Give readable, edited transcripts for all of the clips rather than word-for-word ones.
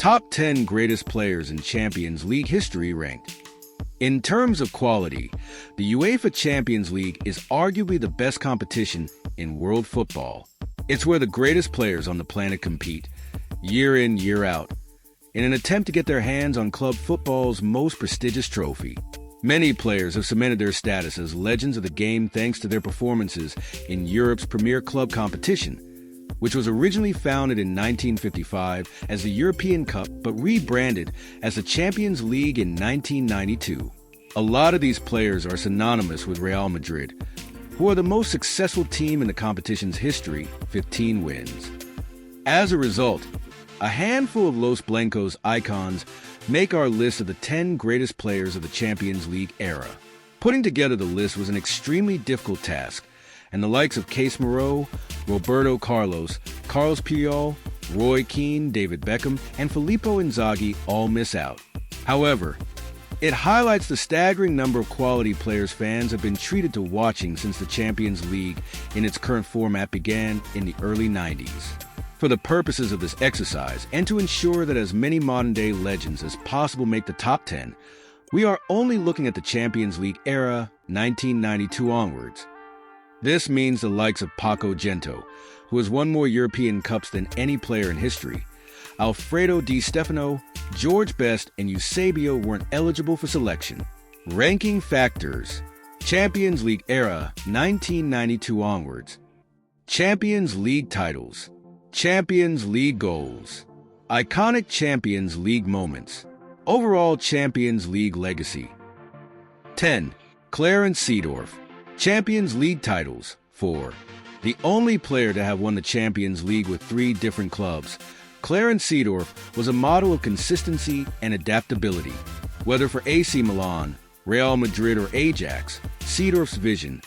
Top 10 greatest players in Champions League history ranked. In terms of quality, the UEFA Champions League is arguably the best competition in world football. It's where the greatest players on the planet compete, year in, year out, in an attempt to get their hands on club football's most prestigious trophy. Many players have cemented their status as legends of the game thanks to their performances in Europe's premier club competition, which was originally founded in 1955 as the European Cup but rebranded as the Champions League in 1992. A lot of these players are synonymous with Real Madrid, who are the most successful team in the competition's history, 15 wins. As a result, a handful of Los Blancos icons make our list of the 10 greatest players of the Champions League era. Putting together the list was an extremely difficult task, and the likes of Case Moreau, Roberto Carlos, Carlos Puyol, Roy Keane, David Beckham, and Filippo Inzaghi all miss out. However, it highlights the staggering number of quality players fans have been treated to watching since the Champions League in its current format began in the early 90s. For the purposes of this exercise, and to ensure that as many modern-day legends as possible make the top 10, we are only looking at the Champions League era, 1992 onwards. This means the likes of Paco Gento, who has won more European Cups than any player in history, Alfredo Di Stefano, George Best, and Eusebio weren't eligible for selection. Ranking factors: Champions League era, 1992 onwards. Champions League titles. Champions League goals. Iconic Champions League moments. Overall Champions League legacy. 10. Clarence Seedorf. Champions League titles. 4. The only player to have won the Champions League with 3 different clubs, Clarence Seedorf was a model of consistency and adaptability. Whether for AC Milan, Real Madrid, or Ajax, Seedorf's vision,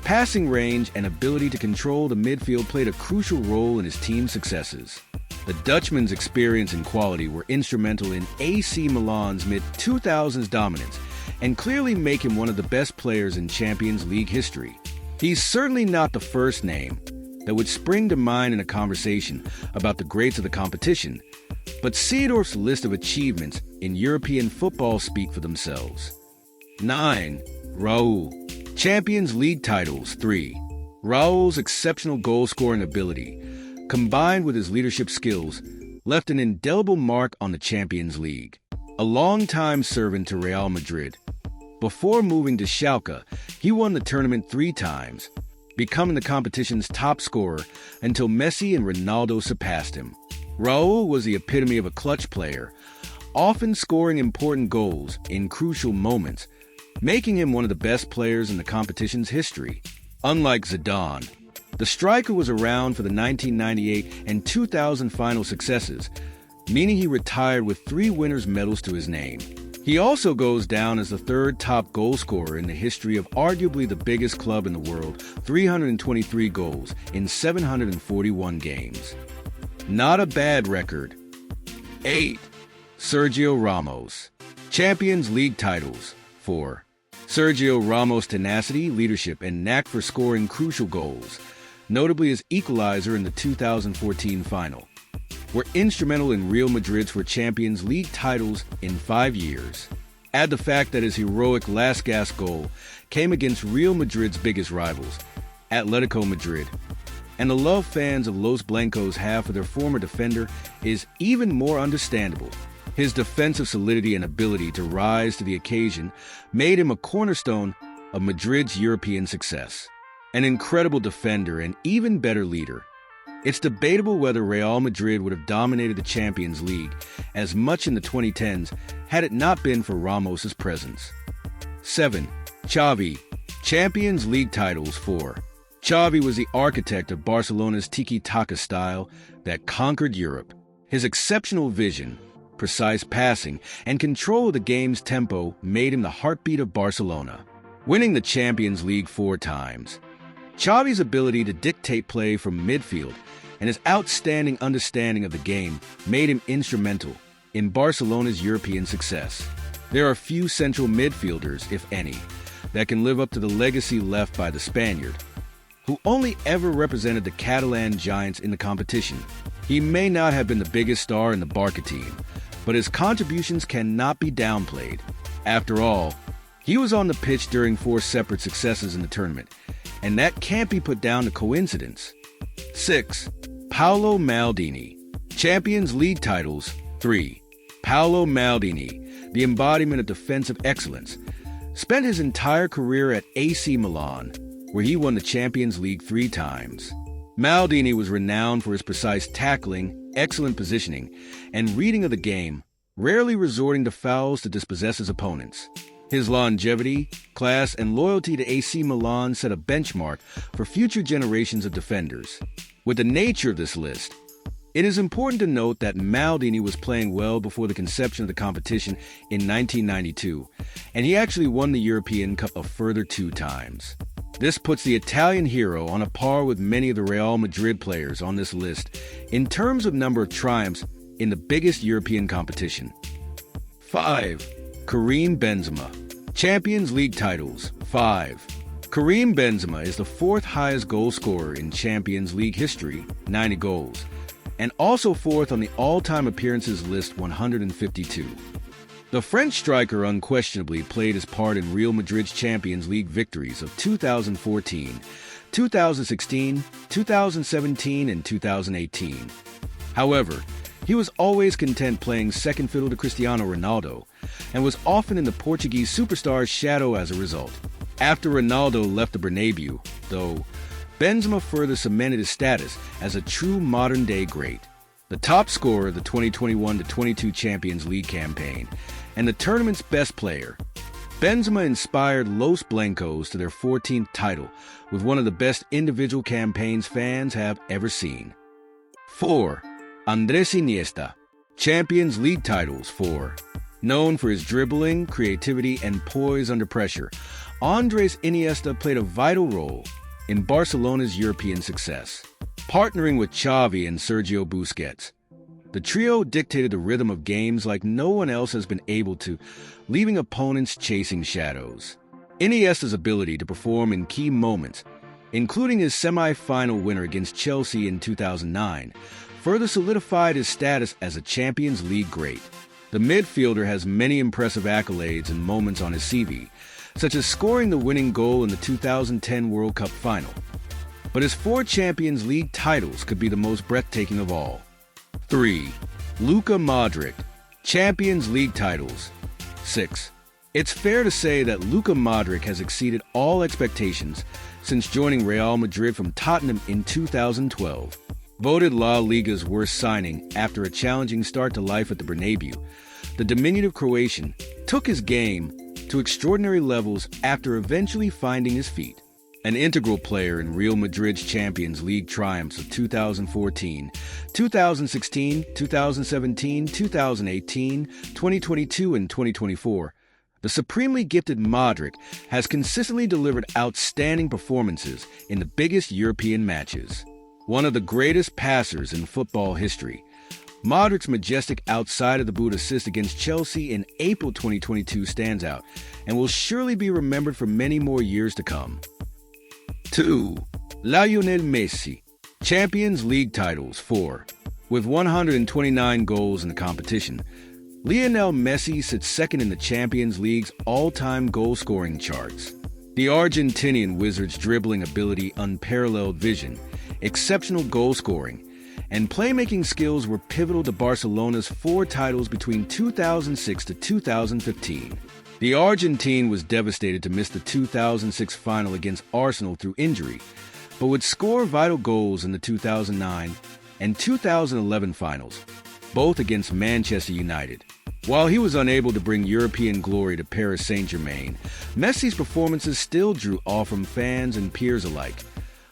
passing range, and ability to control the midfield played a crucial role in his team's successes. The Dutchman's experience and quality were instrumental in AC Milan's mid-2000s dominance and clearly make him one of the best players in Champions League history. He's certainly not the first name that would spring to mind in a conversation about the greats of the competition, but Seedorf's list of achievements in European football speak for themselves. 9. Raul. Champions League titles. 3. Raul's exceptional goal-scoring ability, combined with his leadership skills, left an indelible mark on the Champions League. A longtime servant to Real Madrid, before moving to Schalke, he won the tournament 3 times, becoming the competition's top scorer until Messi and Ronaldo surpassed him. Raul was the epitome of a clutch player, often scoring important goals in crucial moments, making him one of the best players in the competition's history. Unlike Zidane, the striker was around for the 1998 and 2000 final successes, meaning he retired with 3 winners' medals to his name. He also goes down as the 3rd top goal scorer in the history of arguably the biggest club in the world, 323 goals in 741 games. Not a bad record. 8. Sergio Ramos. Champions League titles. 4. Sergio Ramos' tenacity, leadership, and knack for scoring crucial goals, notably his equalizer in the 2014 final, were instrumental in Real Madrid's for Champions League titles in 5 years. Add the fact that his heroic last-gasp goal came against Real Madrid's biggest rivals, Atletico Madrid, and the love fans of Los Blancos have for their former defender is even more understandable. His defensive solidity and ability to rise to the occasion made him a cornerstone of Madrid's European success. An incredible defender and even better leader. It's debatable whether Real Madrid would have dominated the Champions League as much in the 2010s had it not been for Ramos' presence. 7. Xavi. Champions League titles. 4. Xavi was the architect of Barcelona's tiki-taka style that conquered Europe. His exceptional vision, precise passing, and control of the game's tempo made him the heartbeat of Barcelona, winning the Champions League 4 times. Xavi's ability to dictate play from midfield and his outstanding understanding of the game made him instrumental in Barcelona's European success. There are few central midfielders, if any, that can live up to the legacy left by the Spaniard, who only ever represented the Catalan giants in the competition. He may not have been the biggest star in the Barca team, but his contributions cannot be downplayed. After all, he was on the pitch during 4 separate successes in the tournament, and that can't be put down to coincidence. 6. Paolo Maldini. Champions League titles, 3. Paolo Maldini, the embodiment of defensive excellence, spent his entire career at AC Milan, where he won the Champions League 3 times. Maldini was renowned for his precise tackling, excellent positioning, and reading of the game, rarely resorting to fouls to dispossess his opponents. His longevity, class, and loyalty to AC Milan set a benchmark for future generations of defenders. With the nature of this list, it is important to note that Maldini was playing well before the conception of the competition in 1992, and he actually won the European Cup a further 2 times. This puts the Italian hero on a par with many of the Real Madrid players on this list in terms of number of triumphs in the biggest European competition. 5. Karim Benzema. Champions League titles, 5. Karim Benzema is the 4th highest goal scorer in Champions League history, 90 goals, and also 4th on the all-time appearances list, 152. The French striker unquestionably played his part in Real Madrid's Champions League victories of 2014, 2016, 2017, and 2018. However, he was always content playing second fiddle to Cristiano Ronaldo, and was often in the Portuguese superstar's shadow as a result. After Ronaldo left the Bernabeu, though, Benzema further cemented his status as a true modern-day great. The top scorer of the 2021-22 Champions League campaign, and the tournament's best player, Benzema inspired Los Blancos to their 14th title with one of the best individual campaigns fans have ever seen. 4. Andres Iniesta. Champions League titles, 4. Known for his dribbling, creativity, and poise under pressure, Andres Iniesta played a vital role in Barcelona's European success. Partnering with Xavi and Sergio Busquets, the trio dictated the rhythm of games like no one else has been able to, leaving opponents chasing shadows. Iniesta's ability to perform in key moments, including his semi-final winner against Chelsea in 2009, further solidified his status as a Champions League great. The midfielder has many impressive accolades and moments on his CV, such as scoring the winning goal in the 2010 World Cup final. But his 4 Champions League titles could be the most breathtaking of all. 3. Luka Modric. Champions League titles, 6. It's fair to say that Luka Modric has exceeded all expectations since joining Real Madrid from Tottenham in 2012. Voted La Liga's worst signing after a challenging start to life at the Bernabeu, the diminutive Croatian took his game to extraordinary levels after eventually finding his feet. An integral player in Real Madrid's Champions League triumphs of 2014, 2016, 2017, 2018, 2022, and 2024, the supremely gifted Modric has consistently delivered outstanding performances in the biggest European matches. One of the greatest passers in football history, Modric's majestic outside-of-the-boot assist against Chelsea in April 2022 stands out and will surely be remembered for many more years to come. 2. Lionel Messi. Champions League titles, 4. With 129 goals in the competition, Lionel Messi sits second in the Champions League's all-time goal-scoring charts. The Argentinian wizard's dribbling ability, unparalleled vision, exceptional goal-scoring, and playmaking skills were pivotal to Barcelona's 4 titles between 2006 to 2015. The Argentine was devastated to miss the 2006 final against Arsenal through injury, but would score vital goals in the 2009 and 2011 finals, both against Manchester United. While he was unable to bring European glory to Paris Saint-Germain, Messi's performances still drew awe from fans and peers alike,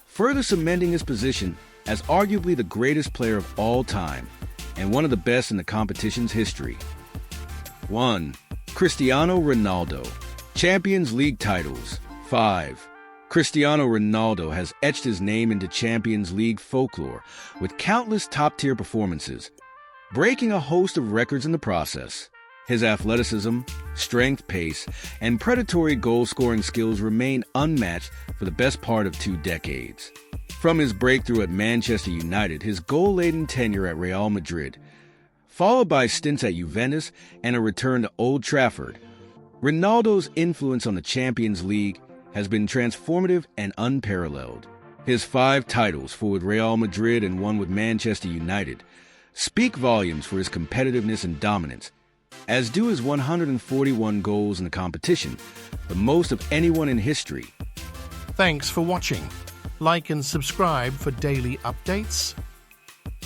further cementing his position as arguably the greatest player of all time and one of the best in the competition's history. 1. Cristiano Ronaldo. Champions League titles, 5. Cristiano Ronaldo has etched his name into Champions League folklore with countless top-tier performances, breaking a host of records in the process. His athleticism, strength, pace, and predatory goal-scoring skills remain unmatched for the best part of 2 decades. From his breakthrough at Manchester United, his goal-laden tenure at Real Madrid, followed by stints at Juventus and a return to Old Trafford. Ronaldo's influence on the Champions League has been transformative and unparalleled. His 5 titles, 4 with Real Madrid and 1 with Manchester United, speak volumes for his competitiveness and dominance, as do his 141 goals in the competition, the most of anyone in history. Thanks for watching. Like and subscribe for daily updates.